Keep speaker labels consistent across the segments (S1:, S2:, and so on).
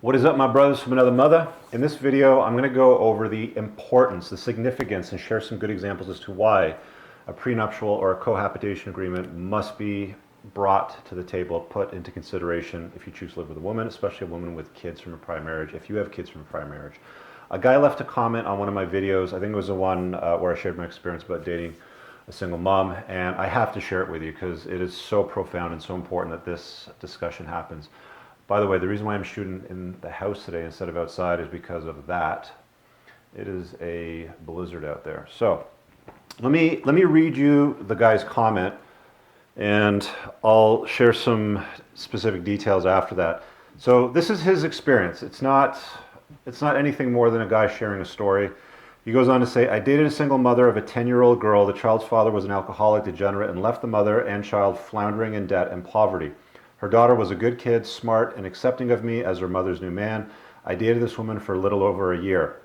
S1: What is up, my brothers from another mother? In this video, I'm going to go over the importance, the significance, and share some good examples as to why a prenuptial or a cohabitation agreement must be brought to the table, put into consideration if you choose to live with a woman, especially a woman with kids from a prior marriage, if you have kids from a prior marriage. A guy left a comment on one of my videos, I think it was the one where I shared my experience about dating a single mom, and I have to share it with you because it is so profound and so important that this discussion happens. By the way, the reason why I'm shooting in the house today instead of outside is because of that. It is a blizzard out there. So let me read you the guy's comment, and I'll share some specific details after that. So this is his experience. It's not anything more than a guy sharing a story. He goes on to say, I dated a single mother of a 10-year-old girl. The child's father was an alcoholic, degenerate, and left the mother and child floundering in debt and poverty. Her daughter was a good kid, smart, and accepting of me as her mother's new man. I dated this woman for a little over a year.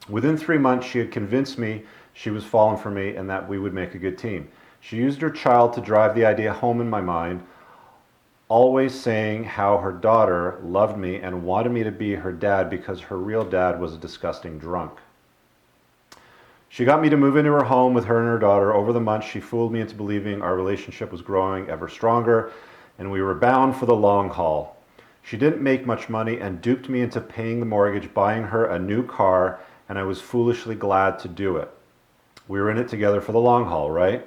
S1: Within 3 months, she had convinced me she was falling for me and that we would make a good team. She used her child to drive the idea home in my mind, always saying how her daughter loved me and wanted me to be her dad because her real dad was a disgusting drunk. She got me to move into her home with her and her daughter. Over the months, she fooled me into believing our relationship was growing ever stronger, and we were bound for the long haul. She didn't make much money and duped me into paying the mortgage, buying her a new car, and I was foolishly glad to do it. We were in it together for the long haul, right?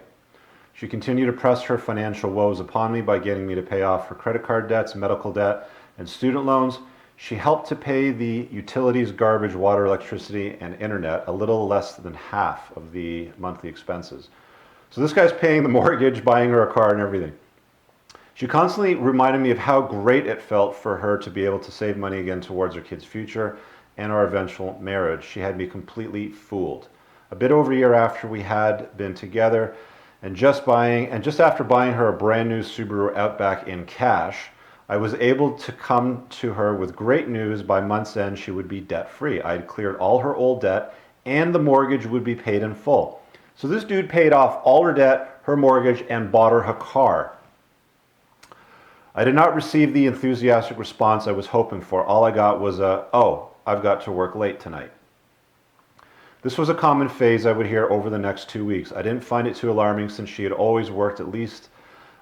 S1: She continued to press her financial woes upon me by getting me to pay off her credit card debts, medical debt, and student loans. She helped to pay the utilities, garbage, water, electricity, and internet, a little less than half of the monthly expenses. So this guy's paying the mortgage, buying her a car, and everything. She constantly reminded me of how great it felt for her to be able to save money again towards her kid's future and our eventual marriage. She had me completely fooled. A bit over a year after we had been together, and just after buying her a brand new Subaru Outback in cash, I was able to come to her with great news. By month's end, she would be debt-free. I had cleared all her old debt, and the mortgage would be paid in full. So this dude paid off all her debt, her mortgage, and bought her a car. I did not receive the enthusiastic response I was hoping for. All I got was oh, I've got to work late tonight. This was a common phase I would hear over the next 2 weeks. I didn't find it too alarming since she had always worked at least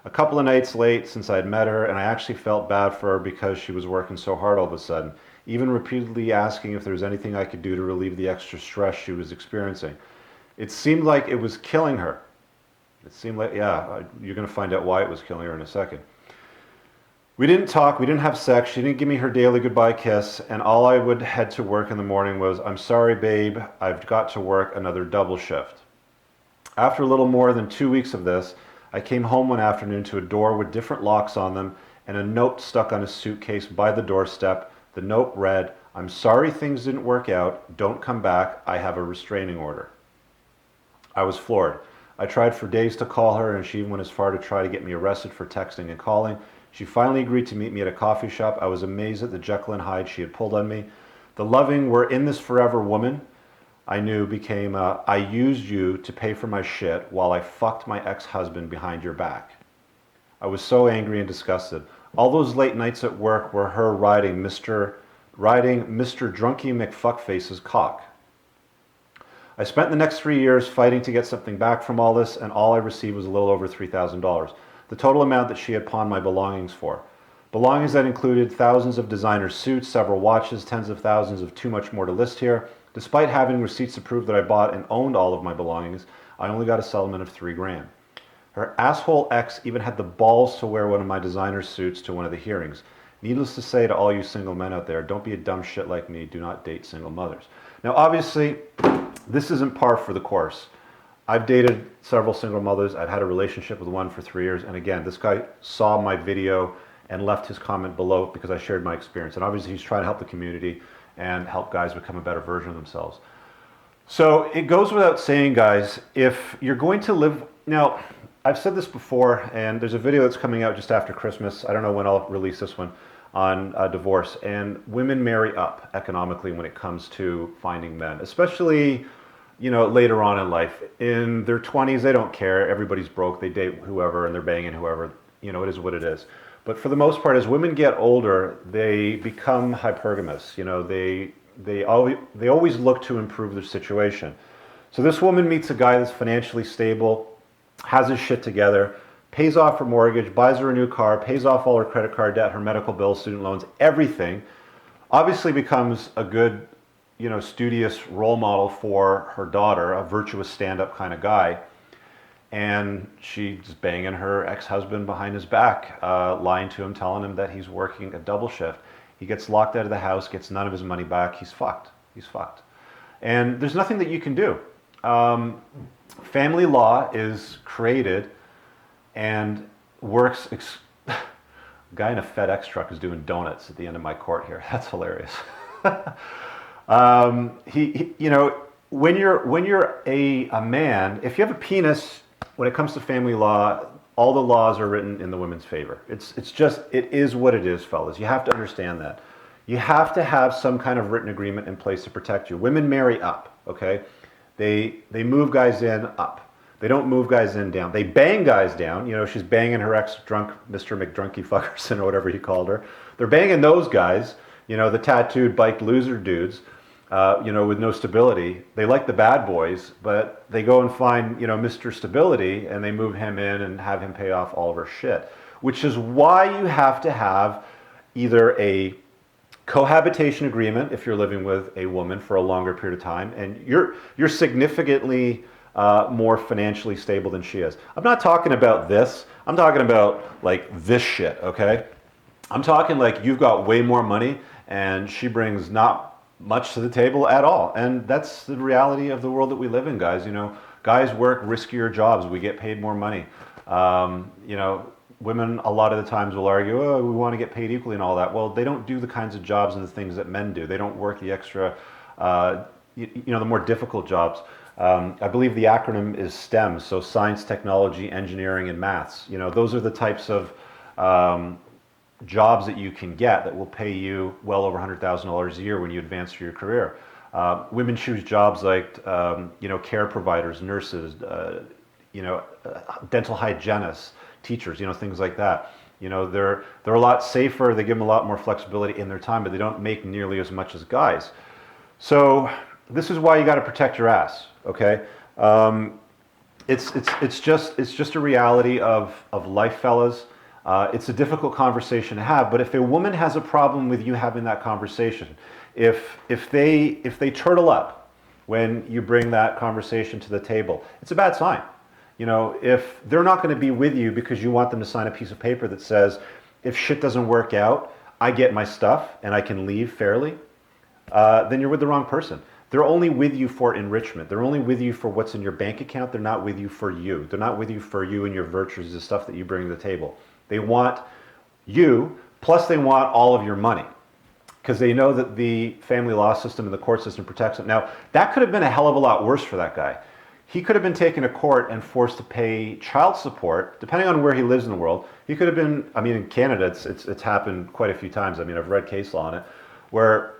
S1: a couple of nights late since I had met her, and I actually felt bad for her because she was working so hard all of a sudden, even repeatedly asking if there was anything I could do to relieve the extra stress she was experiencing. It seemed like it was killing her. It seemed like, yeah, you're going to find out why it was killing her in a second. We didn't talk, we didn't have sex, she didn't give me her daily goodbye kiss, and all I would head to work in the morning was, I'm sorry babe, I've got to work another double shift. After a little more than 2 weeks of this, I came home one afternoon to a door with different locks on them and a note stuck on a suitcase by the doorstep. The note read, I'm sorry things didn't work out, don't come back, I have a restraining order. I was floored. I tried for days to call her, and she even went as far to try to get me arrested for texting and calling. She finally agreed to meet me at a coffee shop. I was amazed at the Jekyll and Hyde she had pulled on me. The loving, we're in this forever woman I knew became I used you to pay for my shit while I fucked my ex-husband behind your back. I was so angry and disgusted. All those late nights at work were her riding Mr. Drunky McFuckface's cock. I spent the next 3 years fighting to get something back from all this, and all I received was a little over $3,000. The total amount that she had pawned my belongings for. Belongings that included thousands of designer suits, several watches, tens of thousands of too much more to list here. Despite having receipts to prove that I bought and owned all of my belongings, I only got a settlement of $3 grand. Her asshole ex even had the balls to wear one of my designer suits to one of the hearings. Needless to say to all you single men out there, don't be a dumb shit like me, do not date single mothers. Now obviously, this isn't par for the course. I've dated several single mothers. I've had a relationship with one for 3 years. And again, this guy saw my video and left his comment below because I shared my experience. And obviously he's trying to help the community and help guys become a better version of themselves. So it goes without saying, guys, if you're going to live... Now, I've said this before, and there's a video that's coming out just after Christmas. I don't know when I'll release this one on divorce. And women marry up economically when it comes to finding men, especially... later on in life. In their 20s, they don't care. Everybody's broke. They date whoever and they're banging whoever. It is what it is. But for the most part, as women get older, they become hypergamous. You know, they always look to improve their situation. So this woman meets a guy that's financially stable, has his shit together, pays off her mortgage, buys her a new car, pays off all her credit card debt, her medical bills, student loans, everything. Obviously becomes a good, studious role model for her daughter, a virtuous stand-up kind of guy. And she's banging her ex-husband behind his back, lying to him, telling him that he's working a double shift. He gets locked out of the house, gets none of his money back. He's fucked. He's fucked. And there's nothing that you can do. Family law is created and works. A guy in a FedEx truck is doing donuts at the end of my court here. That's hilarious. When you're a man, if you have a penis, when it comes to family law, all the laws are written in the women's favor. It is what it is, fellas. You have to understand that. You have to have some kind of written agreement in place to protect you. Women marry up, okay? They move guys in up. They don't move guys in down. They bang guys down. She's banging her ex-drunk, Mr. McDrunky Fuckerson or whatever he called her. They're banging those guys, the tattooed bike loser dudes, with no stability. They like the bad boys, but they go and find, Mr. Stability, and they move him in and have him pay off all of her shit. Which is why you have to have either a cohabitation agreement if you're living with a woman for a longer period of time, and you're significantly more financially stable than she is. I'm not talking about this. I'm talking about like this shit, okay? I'm talking like you've got way more money and she brings not much to the table at all. And that's the reality of the world that we live in, guys. Guys work riskier jobs. We get paid more money. Women a lot of the times will argue, oh, we want to get paid equally and all that. Well, they don't do the kinds of jobs and the things that men do. They don't work the extra, the more difficult jobs. I believe the acronym is STEM, so science, technology, engineering, and maths. Those are the types of jobs that you can get that will pay you well over $100,000 a year when you advance through your career. Women choose jobs like, care providers, nurses, dental hygienists, teachers, things like that. They're a lot safer. They give them a lot more flexibility in their time, but they don't make nearly as much as guys. So this is why you got to protect your ass. Okay, it's just a reality of life, fellas. It's a difficult conversation to have, but if a woman has a problem with you having that conversation, if they turtle up when you bring that conversation to the table, it's a bad sign. If they're not going to be with you because you want them to sign a piece of paper that says, if shit doesn't work out, I get my stuff and I can leave fairly, then you're with the wrong person. They're only with you for enrichment. They're only with you for what's in your bank account. They're not with you for you. They're not with you for you and your virtues, the stuff that you bring to the table. They want you, plus they want all of your money, because they know that the family law system and the court system protects them. Now, that could have been a hell of a lot worse for that guy. He could have been taken to court and forced to pay child support, depending on where he lives in the world. He could have been, in Canada, it's happened quite a few times. I've read case law on it, where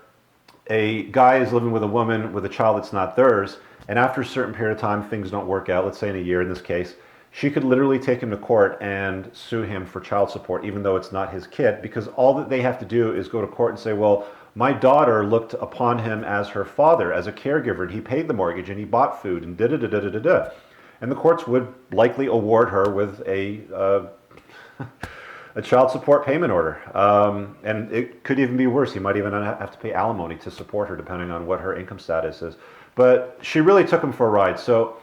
S1: a guy is living with a woman with a child that's not theirs, and after a certain period of time, things don't work out, let's say in a year in this case, she could literally take him to court and sue him for child support, even though it's not his kid, because all that they have to do is go to court and say, well, my daughter looked upon him as her father, as a caregiver, and he paid the mortgage, and he bought food, and da-da-da-da-da-da. And the courts would likely award her with a child support payment order. And it could even be worse. He might even have to pay alimony to support her, depending on what her income status is. But she really took him for a ride. So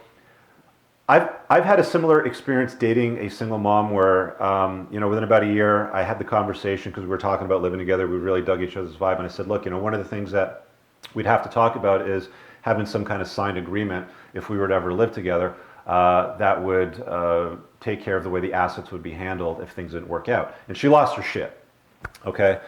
S1: I've had a similar experience dating a single mom where, within about a year, I had the conversation because we were talking about living together. We really dug each other's vibe. And I said, look, one of the things that we'd have to talk about is having some kind of signed agreement if we were to ever live together that would take care of the way the assets would be handled if things didn't work out. And she lost her shit, okay?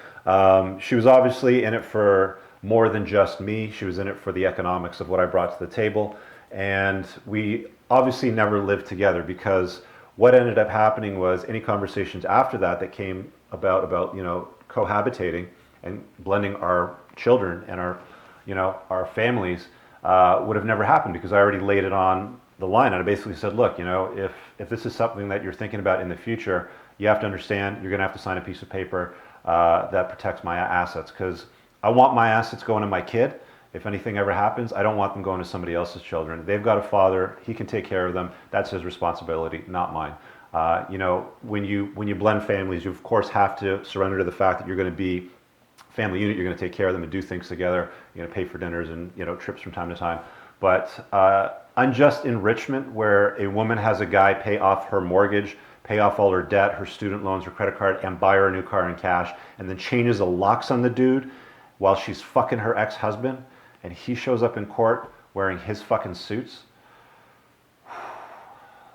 S1: She was obviously in it for more than just me. She was in it for the economics of what I brought to the table. And we obviously never lived together, because what ended up happening was any conversations after that came about cohabitating and blending our children and our families would have never happened, because I already laid it on the line. And I basically said, look, if this is something that you're thinking about in the future, you have to understand you're going to have to sign a piece of paper that protects my assets, because I want my assets going to my kid. If anything ever happens, I don't want them going to somebody else's children. They've got a father, he can take care of them. That's his responsibility, not mine. You know, when you blend families, you of course have to surrender to the fact that you're going to be family unit, you're going to take care of them and do things together. You're going to pay for dinners and, you know, trips from time to time. But unjust enrichment, where a woman has a guy pay off her mortgage, pay off all her debt, her student loans, her credit card, and buy her a new car in cash, and then changes the locks on the dude while she's fucking her ex-husband, and he shows up in court wearing his fucking suits.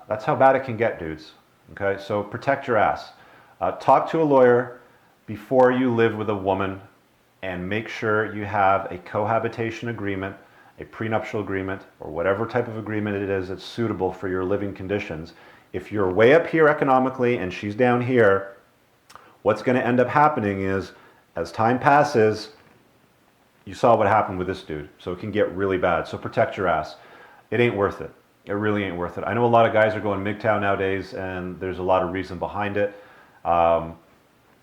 S1: That's how bad it can get, dudes. Okay, so protect your ass. Talk to a lawyer before you live with a woman, and make sure you have a cohabitation agreement, a prenuptial agreement, or whatever type of agreement it is that's suitable for your living conditions. If you're way up here economically and she's down here, what's going to end up happening is, as time passes, you saw what happened with this dude, so it can get really bad. So protect your ass. It ain't worth it. It really ain't worth it. I know a lot of guys are going MGTOW nowadays, and there's a lot of reason behind it.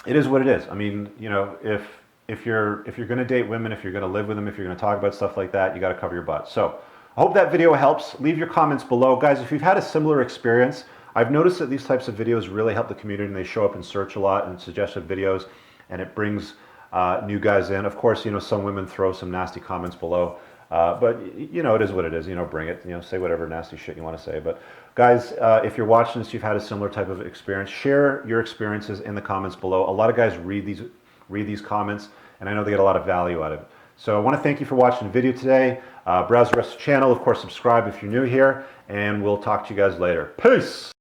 S1: It is what it is. I mean, you know, if you're going to date women, if you're going to live with them, if you're going to talk about stuff like that, you got to cover your butt. So I hope that video helps. Leave your comments below. Guys, if you've had a similar experience, I've noticed that these types of videos really help the community, and they show up in search a lot and suggested videos, and it brings new guys in. Of course, you know, some women throw some nasty comments below, but you know, it is what it is. You know, bring it. You know, say whatever nasty shit you want to say. But guys, if you're watching this, you've had a similar type of experience, share your experiences in the comments below. A lot of guys read these comments, and I know they get a lot of value out of it. So I want to thank you for watching the video today. Browse the rest of the channel. Of course, subscribe if you're new here, and we'll talk to you guys later. Peace!